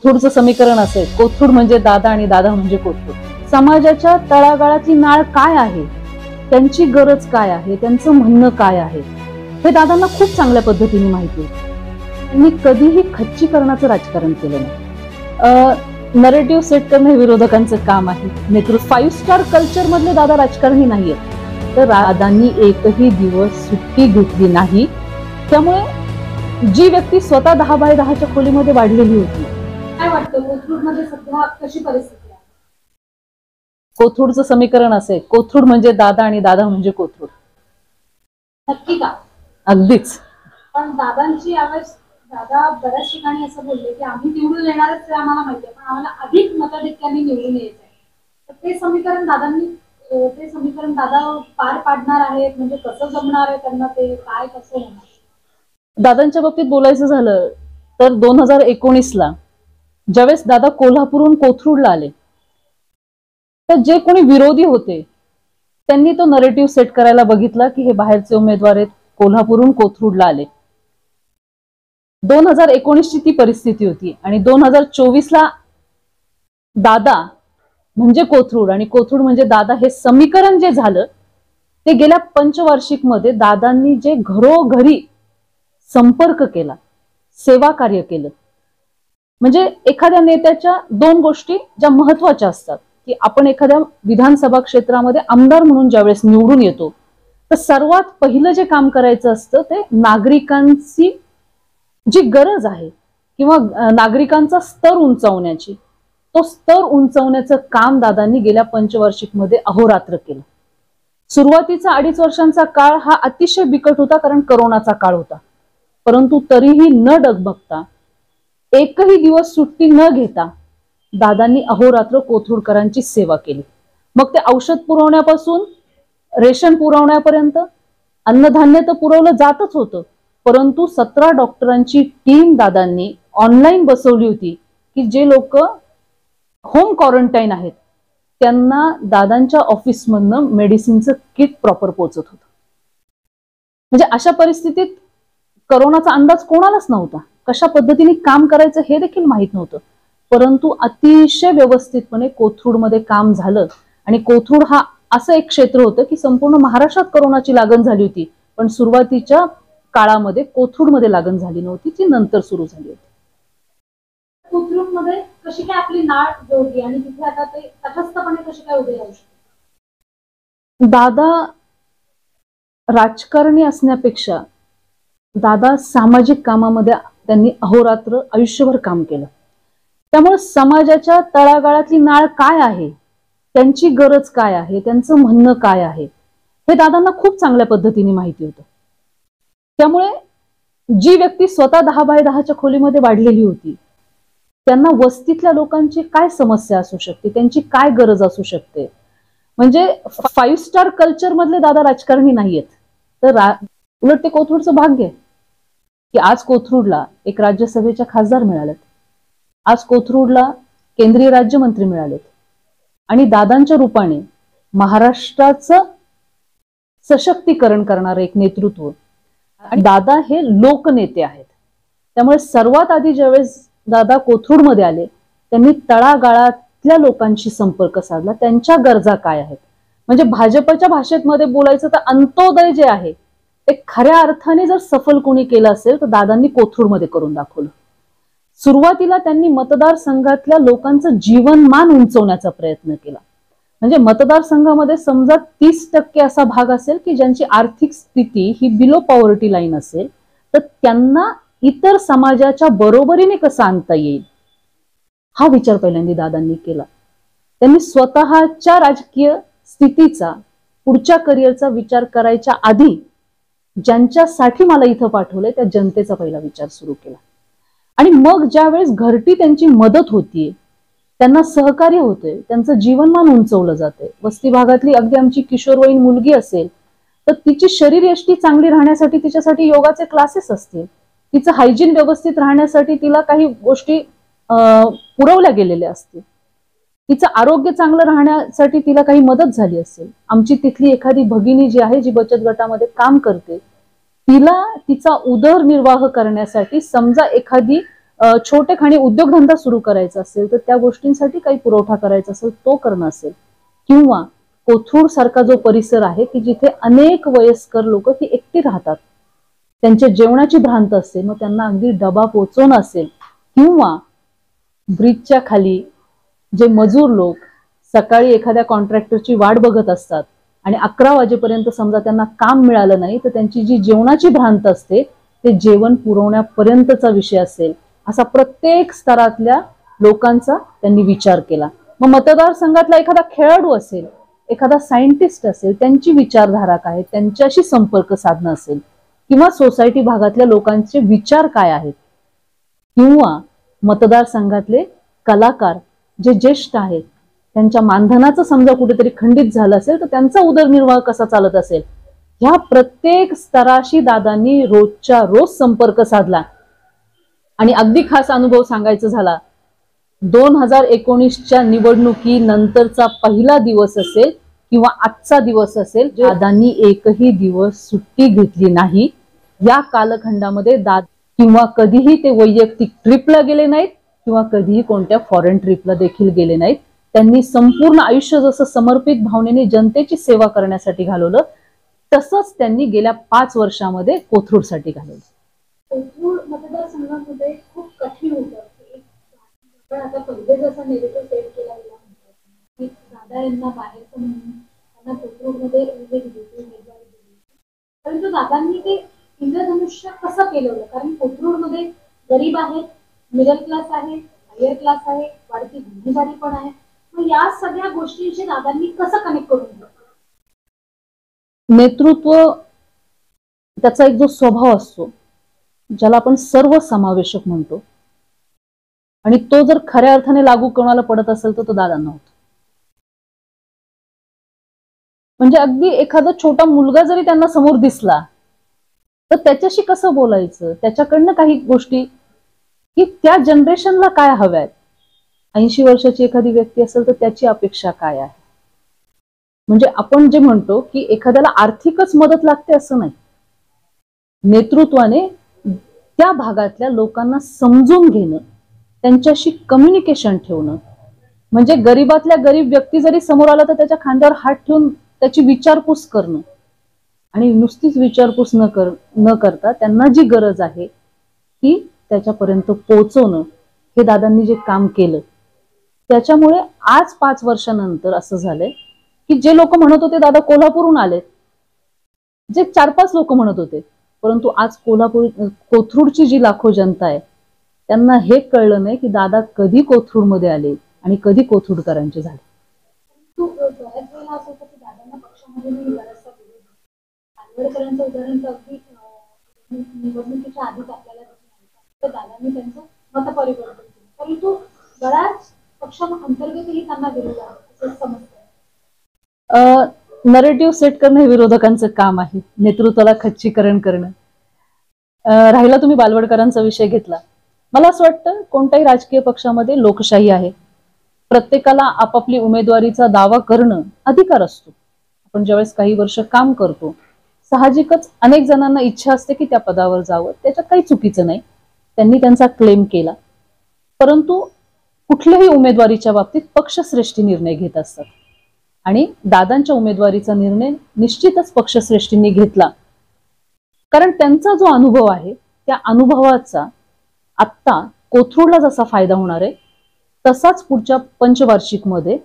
कोथरूडचं समीकरण असे, कोथरूड म्हणजे दादा आणि दादा म्हणजे कोथरूड. समाजाच्या तळागाळातली नाळ काय आहे, त्यांची गरज काय आहे, त्यांचं म्हणणं काय आहे, हे दादांना खूप चांगल्या पद्धतीने माहिती होतं. त्यांनी कधीही खच्चीकरणाचं राजकारण केलं नाही. नरेटिव्ह सेट करणं हे विरोधकांचं काम आहे. नेतृत्व 5 स्टार कल्चर मधले दादा राजकारणी नाहीयेत. तर दादांनी एकही दिवस सुट्टी घेतली नाही. त्यामुळे जी व्यक्ती स्वतः 10x10च्या खोलीमध्ये वाढलेली होती. काय वाटतं कोथरूडमध्ये सध्या कशी परिस्थिती आहे? कोथरूडचं समीकरण असे, कोथरूड म्हणजे दादा आणि दादा म्हणजे कोथरूड. नक्की का? अगदीच. पण दादांची यावेळेस दादा बऱ्याच ठिकाणी असं बोलले की आम्ही निवडून येणारच, ते आम्हाला माहिती आहे, पण आम्हाला अधिक मताधिक्याने निवडून यायचं आहे. तर ते समीकरण दादा पार पाडणार आहेत, म्हणजे कसं जमणार आहे त्यांना, ते काय कसं होणार? दादांच्या बाबतीत बोलायचं झालं तर 2019ला ज्यावेळेस दादा कोल्हापूरहून कोथरूडला आले, तर जे कोणी विरोधी होते त्यांनी तो नरेटिव्ह सेट करायला बघितला की हे बाहेरचे उमेदवार आहेत, कोल्हापूरहून कोथरूडला आले. 2019ची ती परिस्थिती होती. आणि 2024ला दादा म्हणजे कोथरूड आणि कोथरूड म्हणजे दादा हे समीकरण जे झालं, ते गेल्या पंचवार्षिक मध्ये दादांनी जे घरोघरी संपर्क केला, सेवा कार्य केलं. म्हणजे एखाद्या नेत्याच्या 2 गोष्टी ज्या महत्वाच्या असतात, की आपण एखाद्या विधानसभा क्षेत्रामध्ये आमदार म्हणून ज्यावेळेस निवडून येतो, तर सर्वात पहिलं जे काम करायचं असतं ते नागरिकांची जी गरज आहे किंवा नागरिकांचा स्तर उंचावण्याची, तो स्तर उंचावण्याचं काम दादांनी गेल्या पंचवार्षिक मध्ये अहोरात्र केलं. सुरुवातीचा 2.5 वर्षांचा काळ हा अतिशय बिकट होता, कारण करोनाचा काळ होता. परंतु तरीही न डगमगता, एकही दिवस सुट्टी न घेता दादांनी अहोरात्र कोथरूडकरांची सेवा केली. मग ते औषध पुरवण्यापासून रेशन पुरवण्यापर्यंत, अन्नधान्य तर पुरवलं जातच होतं, परंतु 17 डॉक्टरांची टीम दादांनी ऑनलाईन बसवली होती की जे लोक होम क्वारंटाईन आहेत त्यांना दादांच्या ऑफिसमधनं मेडिसिनचं किट प्रॉपर पोहोचत होतं. म्हणजे अशा परिस्थितीत करोनाचा अंदाज कोणालाच नव्हता, कशा पद्धतीने काम करायचं हे देखील माहित नव्हतं. परंतु अतिशय व्यवस्थितपणे कोथरूडमध्ये काम झालं. आणि कोथरूड हा असं एक क्षेत्र होतं की संपूर्ण महाराष्ट्रात करोनाची लागण झाली होती, पण सुरुवातीच्या काळामध्ये कोथरूडमध्ये लागण झाली नव्हती, ती नंतर सुरू झाली होती. कोथरूडमध्ये कशी काय आपली नाळ जोडली आणि तिथे आता ते तटस्थपणे कशी काय उभे राहू शकतात? दादा राजकारणी असण्यापेक्षा दादा सामाजिक कामामध्ये त्यांनी अहोरात्र आयुष्यभर काम केलं. त्यामुळे समाजाच्या तळागाळातली नाळ काय आहे, त्यांची गरज काय आहे, त्यांचं म्हणणं काय आहे, हे दादांना खूप चांगल्या पद्धतीने माहिती होतं. त्यामुळे जी व्यक्ती स्वतः 10x10च्या खोलीमध्ये वाढलेली होती, त्यांना वस्तीतल्या लोकांची काय समस्या असू शकते, त्यांची काय गरज असू शकते. म्हणजे 5 स्टार कल्चर मधले दादा राजकारणी नाहीयेत. तर उलट ते कोथरूडचं भाग्य आहे की आज कोथरूडला एक राज्यसभेच्या खासदार मिळालेत, आज कोथरूडला केंद्रीय राज्यमंत्री मिळालेत, आणि दादांच्या रूपाने महाराष्ट्राचं सशक्तीकरण करणारं एक नेतृत्व. आणि दादा हे लोकनेते आहेत. त्यामुळे सर्वात आधी ज्यावेळेस दादा कोथरूडमध्ये आले, त्यांनी तळागाळातल्या लोकांशी संपर्क साधला, त्यांच्या गरजा काय आहेत. म्हणजे भाजपच्या भाषेत मध्ये बोलायचं तर अंत्योदय जे आहे ते खऱ्या अर्थाने जर सफल कोणी केलं असेल तर दादांनी कोथरूडमध्ये करून दाखवलं. सुरुवातीला त्यांनी मतदारसंघातल्या लोकांचं जीवनमान उंचवण्याचा प्रयत्न केला. म्हणजे मतदारसंघामध्ये समजा 30% असा भाग असेल की ज्यांची आर्थिक स्थिती ही बिलो पॉवर्टी लाईन असेल, तर त्यांना इतर समाजाच्या बरोबरीने कसं आणता येईल हा विचार पहिल्यांदा दादांनी केला. त्यांनी स्वतःच्या राजकीय स्थितीचा, पुढच्या करिअरचा विचार करायच्या आधी ज्यांच्यासाठी मला इथं पाठवलंय त्या जनतेचा पहिला विचार सुरू केला. आणि मग ज्यावेळेस घरटी त्यांची मदत होतीये, त्यांना सहकार्य होते, त्यांचं जीवनमान उंचवलं जाते. वस्ती भागातली अगदी आमची किशोरवयीन मुलगी असेल तर तिची शरीरयष्टी चांगली राहण्यासाठी तिच्यासाठी योगाचे क्लासेस असतील, तिचं हायजीन व्यवस्थित राहण्यासाठी तिला काही गोष्टी पुरवल्या गेलेल्या असतील, तिचं आरोग्य चांगलं राहण्यासाठी तिला काही मदत झाली असेल. आमची तिथली एखादी भगिनी जी आहे, जी बचत गटामध्ये काम करते, तिला तिचा उदरनिर्वाह करण्यासाठी समजा एखादी छोटे खाणी उद्योगधंदा सुरू करायचा असेल तर त्या गोष्टींसाठी काही पुरवठा करायचा असेल तो करणं असेल, किंवा कोथरूड सारखा जो परिसर आहे की जिथे अनेक वयस्कर लोक ही एकटी राहतात, त्यांच्या जेवणाची भ्रांत असते, मग त्यांना अगदी डबा पोचवणं असेल, किंवा ब्रिजच्या खाली जे मजूर लोक सकाळी एखाद्या कॉन्ट्रॅक्टरची वाट बघत असतात आणि 11 वाजेपर्यंत समजा त्यांना काम मिळालं नाही तर त्यांची जी जेवणाची भ्रांत असते ते जेवण पुरवण्यापर्यंतचा विषय असेल, असा प्रत्येक स्तरातल्या लोकांचा त्यांनी विचार केला. मग मतदारसंघातला एखादा खेळाडू असेल, एखादा सायंटिस्ट असेल, त्यांची विचारधारा काय, त्यांच्याशी संपर्क साधणं असेल, किंवा सोसायटी भागातल्या लोकांचे विचार काय आहेत, किंवा मतदारसंघातले कलाकार जे ज्येष्ठ आहेत त्यांच्या मानधनाचं समजा कुठेतरी खंडित झालं असेल तर त्यांचा उदरनिर्वाह कसा चालत असेल, ह्या प्रत्येक स्तराशी दादांनी रोजच्या रोज संपर्क साधला. आणि अगदी खास अनुभव सांगायचा झाला, 2019च्या निवडणुकीनंतरचा पहिला दिवस असेल किंवा आजचा दिवस असेल, दादांनी एकही दिवस सुट्टी घेतली नाही. या कालखंडामध्ये किंवा कधीही ते वैयक्तिक ट्रिपला गेले नाहीत किंवा कधीही कोणत्या फॉरेन ट्रिपला देखील गेले नाहीत. त्यांनी संपूर्ण आयुष्य जसं समर्पित भावनेने जनतेची सेवा करण्यासाठी घालवलं तसंच त्यांनी गेल्या 5 वर्षामध्ये कोथरूडसाठी घालवलं. कोथरूड मतदारसंघामध्ये खूप कठीण होतं. पण आता पहिले जसा नेगेटिव्ह सेट केला गेला की दादा यांना बाहेरचं म्हणून त्यांना कोथरूडमध्ये उमेदवारी दिली, परंतु दादांनी ते इंद्रधनुष्य कसं केलं, कारण कोथरूडमध्ये गरीब आहेत, मिडल क्लास आहे, हायर क्लास आहे, वाढती गुन्हेगारी पण आहे. मग या सगळ्या गोष्टींशी दादांनी कसं कनेक्ट करून दिलं? नेतृत्व त्याचा एक जो स्वभाव असतो ज्याला आपण सर्वसमावेशक म्हणतो, आणि तो जर खऱ्या अर्थाने लागू कोणाला पडत असेल तर तो दादांना होतो. म्हणजे अगदी एखादा छोटा मुलगा जरी त्यांना समोर दिसला तर त्याच्याशी कसं बोलायचं, त्याच्याकडनं काही गोष्टी की त्या जनरेशनला काय हव्यात. 80 वर्षाची एखादी व्यक्ती असेल तर त्याची अपेक्षा काय आहे. म्हणजे आपण जे म्हणतो की एखाद्याला आर्थिकच मदत लागते असं नाही, नेतृत्वाने त्या भागातल्या लोकांना समजून घेणं, त्यांच्याशी कम्युनिकेशन ठेवणं, म्हणजे गरीबातल्या गरीब व्यक्ती जरी समोर आला तर त्याच्या खांद्यावर हात ठेवून त्याची विचारपूस करणं, आणि नुसतीच विचारपूस न करता त्यांना जी गरज आहे ती त्याच्यापर्यंत पोहोचवणं, हे दादांनी जे काम केलं त्याच्यामुळे आज 5 वर्षानंतर असं झालंय की जे लोक म्हणत होते दादा कोल्हापूरहून आले, जे 4-5 लोक म्हणत होते, परंतु आज कोथरूडची जी लाखो जनता आहे त्यांना हे कळलं नाही की दादा कधी कोथरूडमध्ये आले आणि कधी कोथरूडकरांचे झाले. बऱ्याच वेळेला असं होतं की दादांना पक्षामध्ये बराचसा विरोध, आंबेडकरांचं उदाहरण तर अगदी निवडणुकीच्या आधीच आपल्याला दिसून दादांनी त्यांचं मत परिवर्तन केलं, परंतु बऱ्याच पक्षांतर्गतही त्यांना विरोध आहे असं समजतं. नरेटिव्ह सेट करणं हे विरोधकांचं काम आहे, नेतृत्वाला खच्चीकरण करणं. राहिला तुम्ही बालवडकरांचा विषय घेतला, मला असं वाटतं कोणत्याही राजकीय पक्षामध्ये लोकशाही आहे, प्रत्येकाला आपापली उमेदवारीचा दावा करणं अधिकार असतो. आपण ज्यावेळेस काही वर्ष काम करतो साहजिकच अनेक जणांना इच्छा असते की त्या पदावर जावं, त्याच्यात काही चुकीचं नाही, त्यांनी त्यांचा क्लेम केला. परंतु कुठल्याही उमेदवारीच्या बाबतीत पक्षश्रेष्ठी निर्णय घेत असतात आणि दादांच्या उमेदवारीचा निर्णय निश्चितच पक्षश्रेष्ठींनी घेतला, कारण त्यांचा जो अनुभव आहे त्या अनुभवाचा आत्ता कोथरूडला जसा फायदा होणार आहे तसाच पुढच्या पंचवार्षिकमध्ये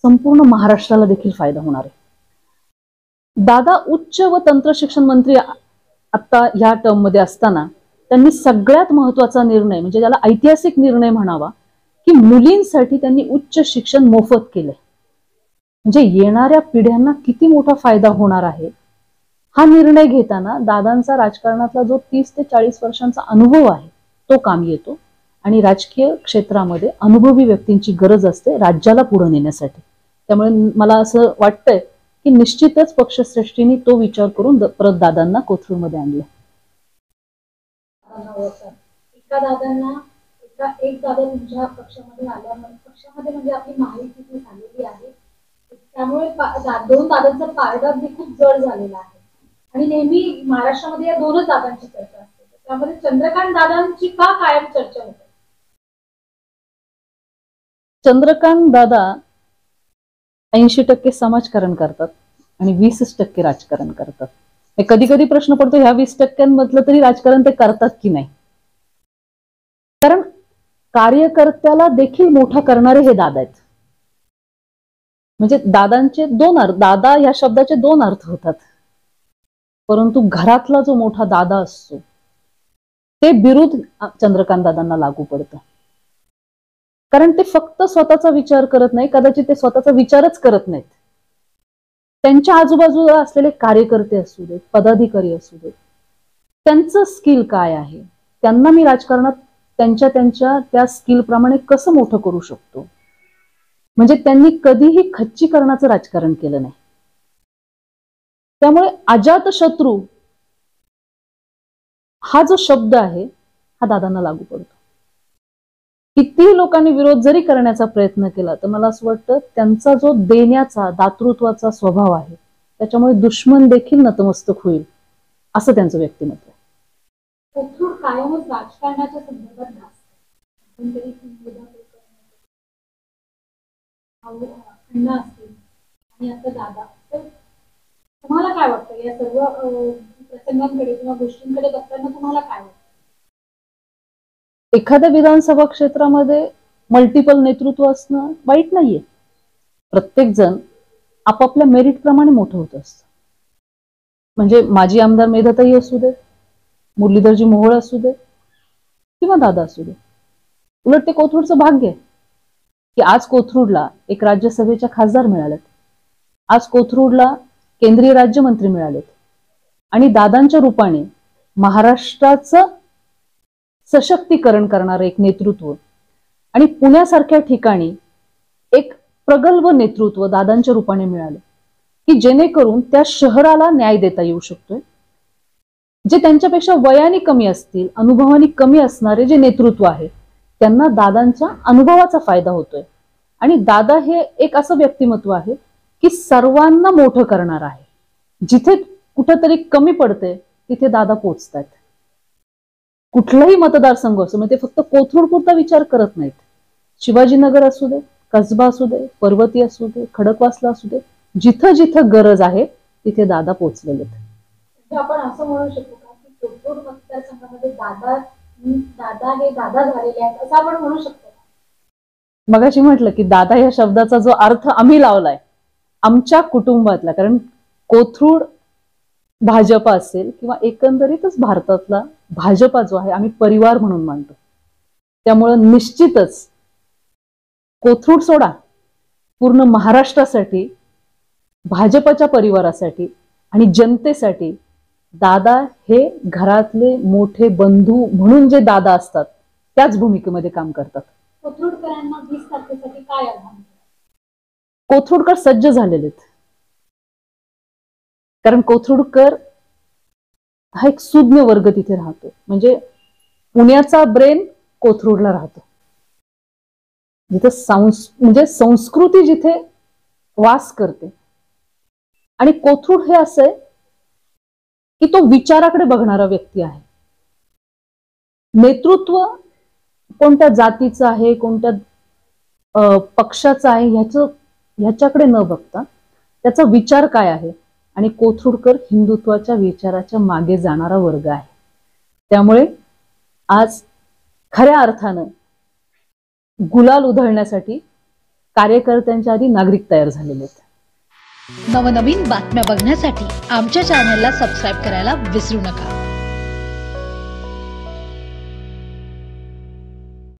संपूर्ण महाराष्ट्राला देखील फायदा होणार आहे. दादा उच्च व तंत्र शिक्षण मंत्री आता ह्या टर्म मध्ये असताना त्यांनी सगळ्यात महत्वाचा निर्णय, म्हणजे ज्याला ऐतिहासिक निर्णय म्हणावा, की मुलींसाठी त्यांनी उच्च शिक्षण मोफत केलंय. म्हणजे येणाऱ्या पिढ्यांना किती मोठा फायदा होणार आहे. हा निर्णय घेताना दादांचा राजकारणातला जो 30 ते 40 वर्षांचा अनुभव आहे तो काम येतो, आणि राजकीय क्षेत्रामध्ये अनुभवी व्यक्तींची गरज असते राज्याला पुढे नेण्यासाठी. त्यामुळे मला असं वाटतंय की निश्चितच पक्षश्रेष्ठींनी तो विचार करून परत दादांना कोथरूडमध्ये आणलं. एक दादा तुमच्या पक्षामध्ये आल्यामुळे, पक्षामध्ये म्हणजे आपली माहिती झालेली आहे, त्यामुळे 2 दादांचं पारडं अगदी खूप जड झालेलं आहे. आणि नेहमी महाराष्ट्रामध्ये या 2च दादांची चर्चा असते, त्यामध्ये चंद्रकांत दादांची का कायम चर्चा होते? चंद्रकांत दादा 80% समाजकारण करतात आणि 20% राजकारण करतात. कधी कधी प्रश्न पडतो ह्या 20% तरी राजकारण ते करतात की नाही. कारण कार्यकर्त्याला देखील मोठा करणारे हे दादा आहेत. म्हणजे दादांचे दोन अर्थ, दादा या शब्दाचे दोन अर्थ होतात. परंतु घरातला जो मोठा दादा असतो ते बिरुद चंद्रकांत दादांना लागू पडतं. कारण ते फक्त स्वतःचा विचार करत नाही, कदाचित ते स्वतःचा विचारच करत नाहीत. त्यांच्या आजूबाजूला असलेले कार्यकर्ते असू देत, पदाधिकारी असू देत, त्यांचं स्किल काय आहे, त्यांना मी राजकारणात त्यांच्या त्या स्किल प्रमाणे कसं मोठं करू शकतो. म्हणजे त्यांनी कधीही खच्चीकरणाचं राजकारण केलं नाही. त्यामुळे अजात शत्रू हा जो शब्द आहे हा दादांना लागू पडतो. कितीही लोकांनी विरोध जरी करण्याचा प्रयत्न केला तर मला असं वाटतं त्यांचा जो देण्याचा, दातृत्वाचा स्वभाव आहे त्याच्यामुळे दुश्मन देखील नतमस्तक होईल असं त्यांचं व्यक्तिमत्व आहे. कोथरूड कायमच राजकारणाच्या संदर्भात खंड असतील आणि आता दादा, तर तुम्हाला काय वाटतं या सर्व प्रसंगांकडे किंवा गोष्टींकडे बघताना तुम्हाला काय वाटतं? एखाद्या विधानसभा क्षेत्रामध्ये मल्टिपल नेतृत्व असणं वाईट नाहीये. प्रत्येक जण आपापल्या मेरिट प्रमाणे मोठं होत असतं. म्हणजे माजी आमदार मेधाताई असू देत, मुरलीधरजी मोहोळ असू देत किंवा दादा असू देत. उलट ते कोथरूडचं भाग्य आहे की आज कोथरूडला एक राज्यसभेच्या खासदार मिळालेत, आज कोथरूडला केंद्रीय राज्यमंत्री मिळालेत आणि दादांच्या रूपाने महाराष्ट्राचं सशक्तीकरण करणारं एक नेतृत्व आणि पुण्यासारख्या ठिकाणी एक प्रगल्भ नेतृत्व दादांच्या रूपाने मिळालं की जेणेकरून त्या शहराला न्याय देता येऊ शकतोय. जे त्यांच्यापेक्षा वयाने कमी असतील, अनुभवाने कमी असणारे जे नेतृत्व आहे त्यांना दादांच्या अनुभवाचा फायदा होतोय. आणि दादा हे एक असं व्यक्तिमत्व आहे की सर्वांना मोठं करणार आहे. जिथे कुठेतरी कमी पडते तिथे दादा पोहोचतात. कुठलाही मतदारसंघ असो, म्हणजे ते फक्त कोथरूड पुरता विचार करत नाहीत. शिवाजीनगर असू दे, कसबा असू दे, पर्वती असू दे, खडकवासला असू दे, जिथं जिथं गरज आहे तिथे दादा पोहोचलेले आहेत. आपण असं म्हणू शकतो का की कोथरूड मतदारसंघामध्ये दादा हे दादा झालेले आहेत असं आपण म्हणू शकतो? मगाशी म्हटलं की दादा या शब्दाचा जो अर्थ आम्ही लावलाय आमच्या कुटुंबातला, कारण कोथरूड भाजपा असेल किंवा एकंदरीतच भारतातला भाजपा जो आहे आम्ही परिवार म्हणून मानतो. त्यामुळं निश्चितच कोथरूड सोडा, पूर्ण महाराष्ट्रासाठी, भाजपच्या परिवारासाठी आणि जनतेसाठी दादा हे घरातले मोठे बंधू म्हणून जे दादा असतात त्याच भूमिकेमध्ये काम करतात. कोथरूडकरांना 20 तारखेसाठी काय आव्हान? कोथरूडकर सज्ज झालेले आहेत. कारण कोथरूडकर हा एक सुज्ञ वर्ग तिथे राहतो. म्हणजे पुण्याचा ब्रेन कोथरूडला राहतो. जिथे म्हणजे संस्कृती जिथे वास करते. आणि कोथरूड हे असं आहे की तो विचाराकडे बघणारा व्यक्ती आहे. नेतृत्व कोणत्या जातीचं आहे, कोणत्या पक्षाचं आहे ह्याच्याकडे न बघता त्याचा विचार काय आहे. आणि कोथरूडकर हिंदुत्वाच्या विचाराच्या मागे जाणारा वर्ग आहे. त्यामुळे आज खऱ्या अर्थानं गुलाल उधळण्यासाठी कार्यकर्त्यांच्या आधी नागरिक तयार झालेले आहेत. नवनवीन बातम्या बघण्यासाठी आमच्या चॅनलला सबस्क्राईब करायला विसरू नका.